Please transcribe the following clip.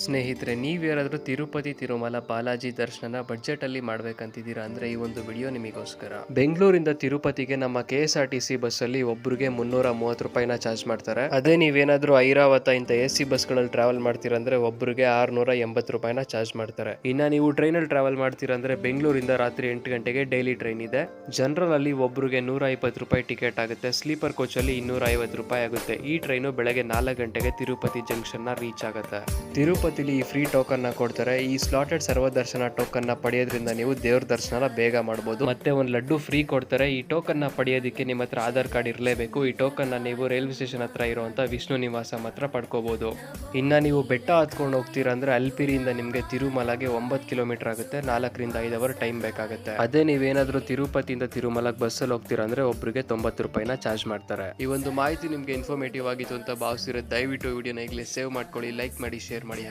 ಸ್ನೇಹಿತರೆ, ನೀವ್ಯಾರಾದರೂ ತಿರುಪತಿ ತಿರುಮಲ ಬಾಲಾಜಿ ದರ್ಶನ ಬಡ್ಜೆಟ್ ಅಲ್ಲಿ ಮಾಡ್ಬೇಕಂತಿದ್ದೀರಾ ಅಂದ್ರೆ ಈ ಒಂದು ವಿಡಿಯೋ ನಿಮಗೋಸ್ಕರ. ಬೆಂಗಳೂರಿಂದ ತಿರುಪತಿಗೆ ನಮ್ಮ KSRTC ಬಸ್ ಅಲ್ಲಿ ಒಬ್ಬರಿಗೆ 330 ರೂಪಾಯಿನ ಚಾರ್ಜ್ ಮಾಡ್ತಾರೆ. ಅದೇ ನೀವೇನಾದ್ರೂ ಐರಾವತ ಇಂಥ AC ಬಸ್ಗಳಲ್ಲಿ ಟ್ರಾವೆಲ್ ಮಾಡ್ತೀರಂದ್ರೆ ಒಬ್ಬರಿಗೆ 680 ರೂಪಾಯಿನ ಚಾರ್ಜ್ ಮಾಡ್ತಾರೆ. ಇನ್ನ ನೀವು ಟ್ರೈನಲ್ಲಿ ಟ್ರಾವೆಲ್ ಮಾಡ್ತೀರಂದ್ರೆ ಬೆಂಗಳೂರಿಂದ ರಾತ್ರಿ 8 ಗಂಟೆಗೆ ಡೈಲಿ ಟ್ರೈನ್ ಇದೆ. ಜನರಲ್ ಅಲ್ಲಿ ಒಬ್ಬರಿಗೆ 120 ರೂಪಾಯಿ ಟಿಕೆಟ್ ಆಗುತ್ತೆ. ಸ್ಲೀಪರ್ ಕೋಚ್ ಅಲ್ಲಿ 250 ರೂಪಾಯಿ ಆಗುತ್ತೆ. ಈ ಟ್ರೈನು ಬೆಳಗ್ಗೆ 4 ಗಂಟೆಗೆ ತಿರುಪತಿ ಜಂಕ್ಷನ್ ನ ರೀಚ್ ಆಗುತ್ತೆ. ತಿರುಪತಿಲಿ ಈ ಫ್ರೀ ಟೋಕನ್ ನ ಕೊಡ್ತಾರೆ. ಈ ಸ್ಲಾಟೆಡ್ ಸರ್ವದರ್ಶನ ಟೋಕನ್ ನ ಪಡೆಯೋದ್ರಿಂದ ನೀವು ದೇವ್ರ ದರ್ಶನ ಬೇಗ ಮಾಡಬಹುದು. ಮತ್ತೆ ಒಂದು ಲಡ್ಡು ಫ್ರೀ ಕೊಡ್ತಾರೆ. ಈ ಟೋಕನ್ ನ ಪಡೆಯೋದಕ್ಕೆ ನಿಮ್ಮ ಹತ್ರ ಆಧಾರ್ ಕಾರ್ಡ್ ಇರಲೇಬೇಕು. ಈ ಟೋಕನ್ ನ ನೀವು ರೈಲ್ವೆ ಸ್ಟೇಷನ್ ಹತ್ರ ಇರುವಂತ ವಿಷ್ಣು ನಿವಾಸ ಮಾತ್ರ ಪಡ್ಕೋಬಹುದು. ಇನ್ನ ನೀವು ಬೆಟ್ಟ ಹತ್ಕೊಂಡು ಹೋಗ್ತೀರಾ ಅಂದ್ರೆ ಅಲ್ಪಿರಿಯಿಂದ ನಿಮ್ಗೆ ತಿರುಮಲಗೆ 9 ಕಿಲೋಮೀಟರ್ ಆಗುತ್ತೆ. 4 ರಿಂದ 5 ಅವರ್ ಟೈಮ್ ಬೇಕಾಗುತ್ತೆ. ಅದೇ ನೀವೇನಾದ್ರೂ ತಿರುಪತಿಯಿಂದ ತಿರುಮಲಗೆ ಬಸ್ಸಲ್ಲಿ ಹೋಗ್ತೀರಾ ಅಂದ್ರೆ ಒಬ್ಬರಿಗೆ 90 ರೂಪಾಯಿನ ಚಾರ್ಜ್ ಮಾಡ್ತಾರೆ. ಈ ಒಂದು ಮಾಹಿತಿ ನಿಮ್ಗೆ ಇನ್ಫಾರ್ಮೇಟಿವ್ ಆಗಿತ್ತು ಅಂತ ಭಾವಿಸಿದ್ರೆ ದಯವಿಟ್ಟು ವಿಡಿಯೋನ ಈಗಲೇ ಸೇವ್ ಮಾಡ್ಕೊಳ್ಳಿ, ಲೈಕ್ ಮಾಡಿ, ಶೇರ್ ಮಾಡಿ.